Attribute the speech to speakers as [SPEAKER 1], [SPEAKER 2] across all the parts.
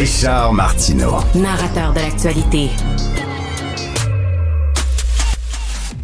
[SPEAKER 1] Richard Martineau.
[SPEAKER 2] Narrateur de l'actualité.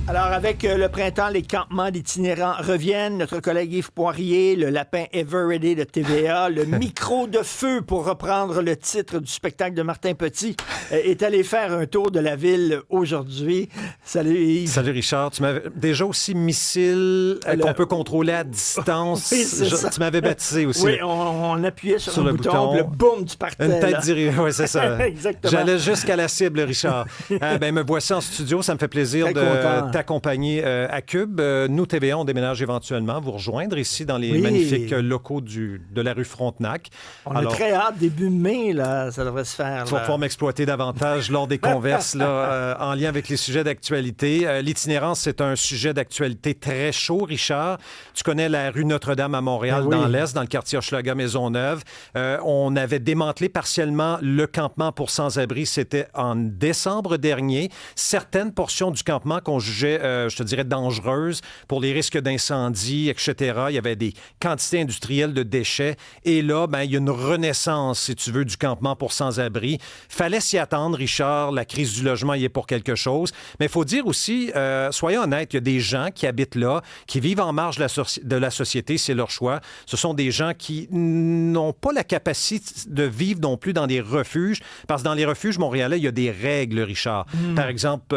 [SPEAKER 3] Alors, avec le printemps, les campements d'itinérants reviennent. Notre collègue Yves Poirier, le lapin Ever Ready de TVA, le micro de feu, pour reprendre le titre du spectacle de Martin Petit, est allé faire un tour de la ville aujourd'hui. Salut Yves.
[SPEAKER 4] Salut Richard. Tu m'avais déjà aussi missile qu'on peut contrôler à distance.
[SPEAKER 3] Oui, c'est ça.
[SPEAKER 4] Tu m'avais baptisé aussi.
[SPEAKER 3] Oui, on appuyait sur le bouton, le boum, tu partais.
[SPEAKER 4] Une tête dirigée, oui, c'est ça.
[SPEAKER 3] Exactement.
[SPEAKER 4] J'allais jusqu'à la cible, Richard. Me voici en studio. Ça me fait plaisir de t'accompagner à Cube. Nous, TVA, on déménage éventuellement, vous rejoindre ici dans les magnifiques locaux de la rue Frontenac.
[SPEAKER 3] On a très hâte, début mai, là, ça devrait se faire.
[SPEAKER 4] Tu vas pouvoir m'exploiter davantage lors des converses là, en lien avec les sujets d'actualité. L'itinérance, c'est un sujet d'actualité très chaud, Richard. Tu connais la rue Notre-Dame à Montréal, dans l'Est, dans le quartier Hochelaga-Maisonneuve. On avait démantelé partiellement le campement pour sans-abri. C'était en décembre dernier. Certaines portions du campement qu'on jugeait, je te dirais, dangereuses pour les risques d'incendie, etc. Il y avait des quantités industrielles de déchets. Et là, il y a une renaissance, si tu veux, du campement pour sans-abri. Fallait s'y attendre, Richard. La crise du logement y est pour quelque chose. Mais il faut dire aussi, soyons honnêtes, il y a des gens qui habitent là, qui vivent en marge de la société, c'est leur choix. Ce sont des gens qui n'ont pas la capacité de vivre non plus dans des refuges, parce que dans les refuges montréalais, il y a des règles, Richard. Par exemple,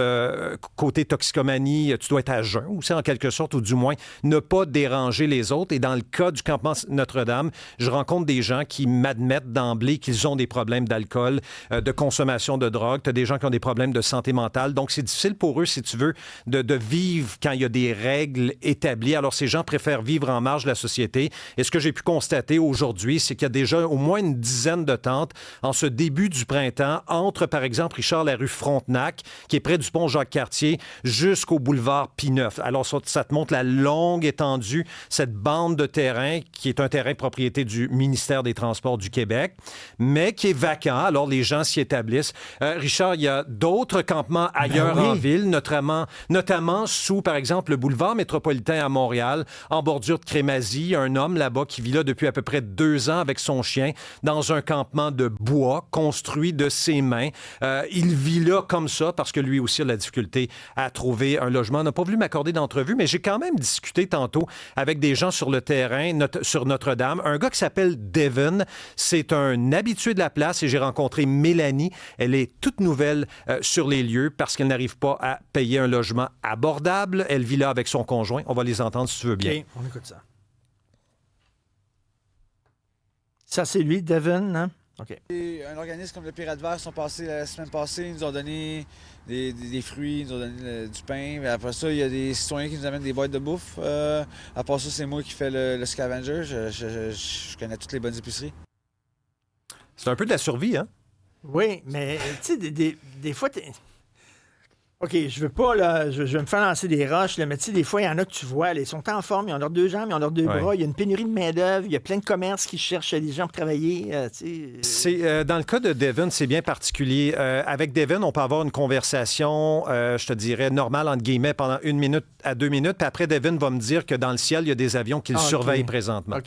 [SPEAKER 4] côté toxicomanie, tu dois être à jeun aussi, en quelque sorte, ou du moins ne pas déranger les autres. Et dans le cas du campement Notre-Dame, je rencontre des gens qui m'admettent d'emblée qu'ils ont des problèmes d'alcool, de consommation de drogue. Tu as des gens qui ont des problèmes de santé mentale. Donc, c'est difficile pour eux, si tu veux, de vivre quand il y a des règles établies. Alors, ces gens préfèrent vivre en marge de la société. Et ce que j'ai pu constater aujourd'hui, c'est qu'il y a déjà au moins une dizaine de tentes en ce début du printemps, entre, par exemple, Richard, la rue Frontenac, qui est près du pont Jacques-Cartier, jusqu'au boulevard P9. Alors, ça te montre la longue étendue, cette bande de terrain qui est un terrain propriété du ministère des Transports du Québec, mais qui est vacant. Alors, les gens s'y établissent. Richard, il y a d'autres campements ailleurs en ville, notamment sous, par exemple, le boulevard métropolitain à Montréal, en bordure de Crémazie. Il y a un homme là-bas qui vit là depuis à peu près 2 ans avec son chien dans un campement de bois construit de ses mains. Il vit là comme ça parce que lui aussi a la difficulté à trouver un logement. On n'a pas voulu m'accorder d'entrevue, mais j'ai quand même discuté tantôt avec des gens sur le terrain, sur Notre-Dame. Un gars qui s'appelle Devon, c'est un habitué de la place et j'ai rencontré Mélanie. Elle est toute nouvelle sur les lieux parce qu'elle n'arrive pas à payer un logement abordable. Elle vit là avec son conjoint. On va les entendre si tu veux bien.
[SPEAKER 3] OK, on écoute ça. Ça, c'est lui, Devon, hein? OK.
[SPEAKER 5] Et un organisme comme le Pirate Vert sont passés la semaine passée, ils nous ont donné des fruits, ils nous ont donné du pain. Après ça, il y a des citoyens qui nous amènent des boîtes de bouffe. À part ça, c'est moi qui fais le scavenger. Je connais toutes les bonnes épiceries.
[SPEAKER 4] C'est un peu de la survie, hein?
[SPEAKER 3] Oui, mais tu sais, des fois, OK, je veux pas, là, je vais me faire lancer des roches, là, mais tu sais, des fois, il y en a que tu vois, là, ils sont en forme, ils ont leurs 2 jambes, ils ont leurs 2 bras, il y a une pénurie de main-d'œuvre, il y a plein de commerces qui cherchent des gens pour travailler,
[SPEAKER 4] C'est, dans le cas de Devon, c'est bien particulier. Avec Devon, on peut avoir une conversation, je te dirais, normale, entre guillemets, pendant 1 minute à 2 minutes, puis après, Devon va me dire que dans le ciel, il y a des avions qu'il surveille présentement.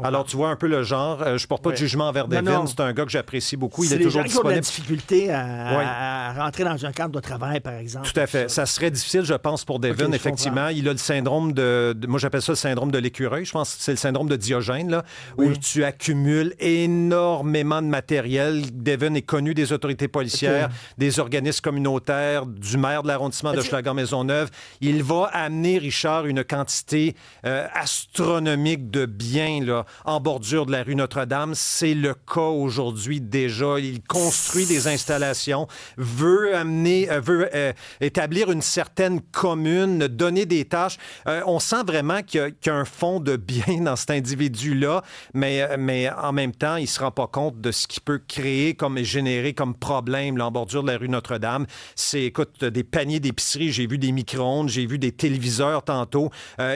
[SPEAKER 4] Alors, tu vois un peu le genre. Je porte pas de jugement envers Devon, c'est un gars que j'apprécie beaucoup, il est toujours disponible.
[SPEAKER 3] C'est des gens qui ont de la difficulté à rentrer dans un cadre de travail, par exemple.
[SPEAKER 4] Tout à fait. Ça serait difficile, je pense, pour Devon. Effectivement, il a le syndrome moi, j'appelle ça le syndrome de l'écureuil. Je pense que c'est le syndrome de Diogène, là, où tu accumules énormément de matériel. Devon est connu des autorités policières, des organismes communautaires, du maire de l'arrondissement de Hochelaga-Maisonneuve. Il va amener, Richard, une quantité astronomique de biens là, en bordure de la rue Notre-Dame. C'est le cas aujourd'hui déjà. Il construit des installations, veut établir une certaine commune, donner des tâches. On sent vraiment qu'il y a un fond de bien dans cet individu-là, mais en même temps, il ne se rend pas compte de ce qu'il peut créer et générer comme problème là, en bordure de la rue Notre-Dame. C'est, écoute, des paniers d'épicerie, j'ai vu des micro-ondes, j'ai vu des téléviseurs tantôt.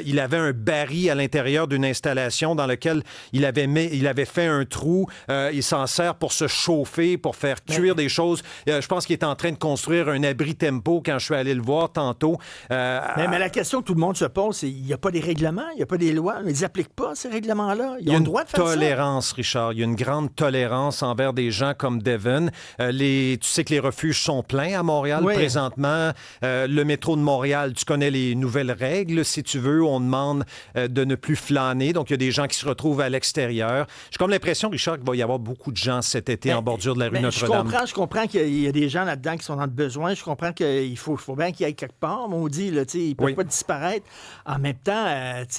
[SPEAKER 4] Il avait un baril à l'intérieur d'une installation dans lequel il avait fait un trou. Il s'en sert pour se chauffer, pour faire cuire des choses. Je pense qu'il est en train de construire un abri tempo quand je suis allé le voir tantôt.
[SPEAKER 3] Mais la question que tout le monde se pose, c'est il n'y a pas des règlements, il n'y a pas des lois. Ils n'appliquent pas ces règlements-là. Ils ont le droit de faire ça.
[SPEAKER 4] Il y a une tolérance, Richard. Il y a une grande tolérance envers des gens comme Devon. Tu sais que les refuges sont pleins à Montréal présentement. Le métro de Montréal, tu connais les nouvelles règles, si tu veux. On demande de ne plus flâner. Donc, il y a des gens qui se retrouvent à l'extérieur. J'ai comme l'impression, Richard, qu'il va y avoir beaucoup de gens cet été en bordure de la rue Notre-Dame.
[SPEAKER 3] Je comprends qu'il y a des gens là-dedans qui sont dans le besoin. Je comprends qu'il faut bien qu'ils aillent quelque part, maudit. Là, ils ne peuvent pas disparaître. En même temps,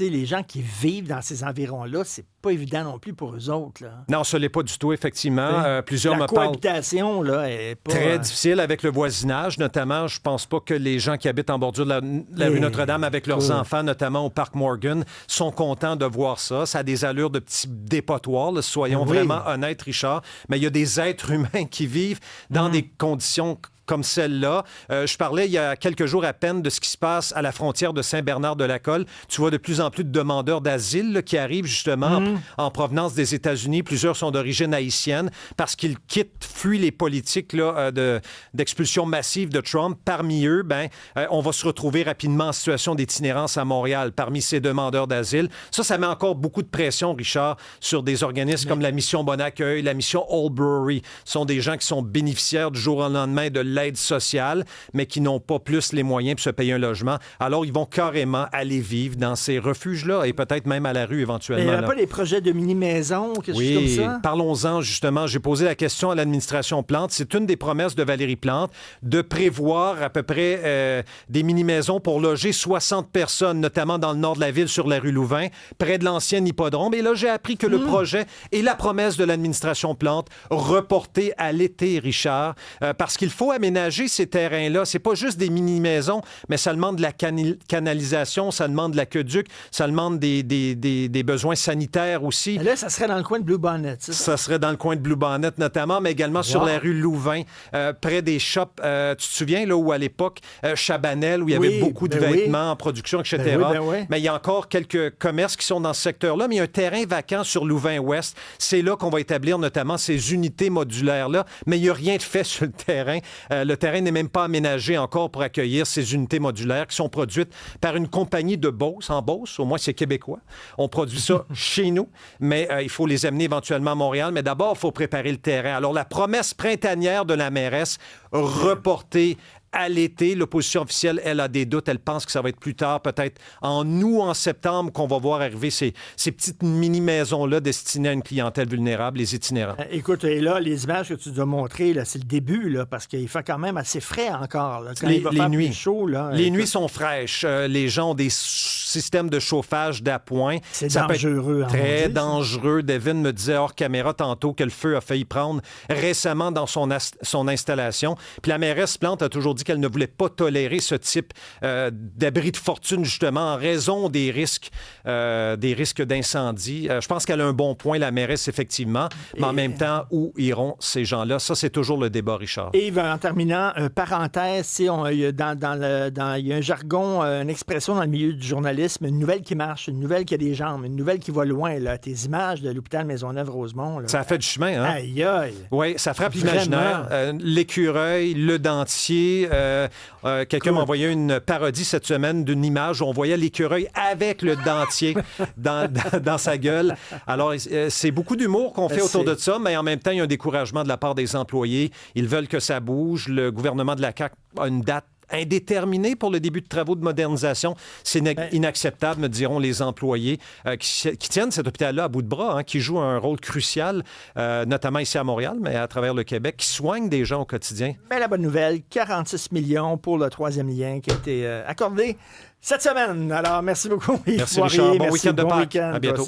[SPEAKER 3] les gens qui vivent dans ces environs-là, c'est pas évident non plus pour eux autres. Là.
[SPEAKER 4] Non, ce n'est pas du tout, effectivement. Plusieurs
[SPEAKER 3] la
[SPEAKER 4] me parlent...
[SPEAKER 3] cohabitation, là, est pas...
[SPEAKER 4] Très difficile avec le voisinage, notamment. Je pense pas que les gens qui habitent en bordure de la rue Notre-Dame avec leurs enfants, notamment au Parc Morgan, sont contents de voir ça. Ça a des allures de petits dépotoirs, là, soyons vraiment honnêtes, Richard. Mais il y a des êtres humains qui vivent dans des conditions comme celle-là. Je parlais il y a quelques jours à peine de ce qui se passe à la frontière de Saint-Bernard-de-la-Colle. Tu vois de plus en plus de demandeurs d'asile là, qui arrivent justement en provenance des États-Unis. Plusieurs sont d'origine haïtienne parce qu'ils fuient les politiques là, d'expulsion massive de Trump. Parmi eux, on va se retrouver rapidement en situation d'itinérance à Montréal parmi ces demandeurs d'asile. Ça met encore beaucoup de pression, Richard, sur des organismes comme la Mission Bon Accueil, la Mission Old Brewery. Ce sont des gens qui sont bénéficiaires du jour au lendemain de l'aide sociale, mais qui n'ont pas plus les moyens pour se payer un logement. Alors, ils vont carrément aller vivre dans ces refuges-là et peut-être même à la rue éventuellement.
[SPEAKER 3] Mais il n'y a pas des projets de mini-maisons, quelque chose comme ça? Oui,
[SPEAKER 4] parlons-en justement. J'ai posé la question à l'administration Plante. C'est une des promesses de Valérie Plante de prévoir à peu près des mini-maisons pour loger 60 personnes, notamment dans le nord de la ville, sur la rue Louvain, près de l'ancien hippodrome. Et là, j'ai appris que le projet et la promesse de l'administration Plante reportés à l'été, Richard, parce qu'il faut aménager ces terrains-là. C'est pas juste des mini-maisons, mais ça demande de la canalisation, ça demande de l'aqueduc, ça demande des besoins sanitaires aussi.
[SPEAKER 3] Mais là, ça serait dans le coin de Blue Bonnet, c'est ça?
[SPEAKER 4] Ça serait dans le coin de Blue Bonnet, notamment, mais également sur la rue Louvain, près des shops. Tu te souviens, là, où à l'époque, Chabanel, où il y avait beaucoup de vêtements en production, etc. Mais il y a encore quelques commerces qui sont dans ce secteur-là, mais il y a un terrain vacant sur Louvain-Ouest. C'est là qu'on va établir notamment ces unités modulaires-là, mais il n'y a rien de fait sur le terrain. Le terrain n'est même pas aménagé encore pour accueillir ces unités modulaires qui sont produites par une compagnie de Beauce, en Beauce, au moins c'est québécois. On produit ça chez nous, mais il faut les amener éventuellement à Montréal. Mais d'abord, il faut préparer le terrain. Alors, la promesse printanière de la mairesse, reportée à l'été. L'opposition officielle, elle a des doutes. Elle pense que ça va être plus tard, peut-être en août, en septembre, qu'on va voir arriver ces petites mini-maisons-là destinées à une clientèle vulnérable, les itinérants.
[SPEAKER 3] Écoute, et là, les images que tu nous as montrées, là, c'est le début, là, parce qu'il fait quand même assez frais encore. Là, quand il va faire plus chaud, là,
[SPEAKER 4] les nuits sont fraîches. Les gens ont des systèmes de chauffage d'appoint.
[SPEAKER 3] C'est dangereux.
[SPEAKER 4] Très dangereux. Devin me disait hors caméra tantôt que le feu a failli prendre récemment dans son installation. Puis la mairesse Plante a toujours dit qu'elle ne voulait pas tolérer ce type d'abri de fortune, justement, en raison des risques d'incendie. Je pense qu'elle a un bon point, la mairesse, effectivement. Mais en même temps, où iront ces gens-là? Ça, c'est toujours le débat, Richard.
[SPEAKER 3] Et en terminant, parenthèse, il y a un jargon, une expression dans le milieu du journalisme, une nouvelle qui marche, une nouvelle qui a des jambes, une nouvelle qui va loin. Là. Tes images de l'hôpital Maisonneuve-Rosemont. Là.
[SPEAKER 4] Ça a fait du chemin, hein?
[SPEAKER 3] Aïe, aïe!
[SPEAKER 4] Oui, ça frappe l'imaginaire. L'écureuil, le dentier. Quelqu'un m'a envoyé une parodie cette semaine d'une image où on voyait l'écureuil avec le dentier dans sa gueule. Alors, c'est beaucoup d'humour qu'on fait autour de ça, mais en même temps, il y a un découragement de la part des employés. Ils veulent que ça bouge. Le gouvernement de la CAQ a une date indéterminé pour le début de travaux de modernisation. C'est inacceptable, me diront les employés qui tiennent cet hôpital-là à bout de bras, hein, qui jouent un rôle crucial, notamment ici à Montréal, mais à travers le Québec, qui soignent des gens au quotidien.
[SPEAKER 3] Mais la bonne nouvelle, 46 millions pour le troisième lien qui a été accordé cette semaine. Alors, merci beaucoup.
[SPEAKER 4] Merci, Richard. Bon week-end de Pâques. À bientôt.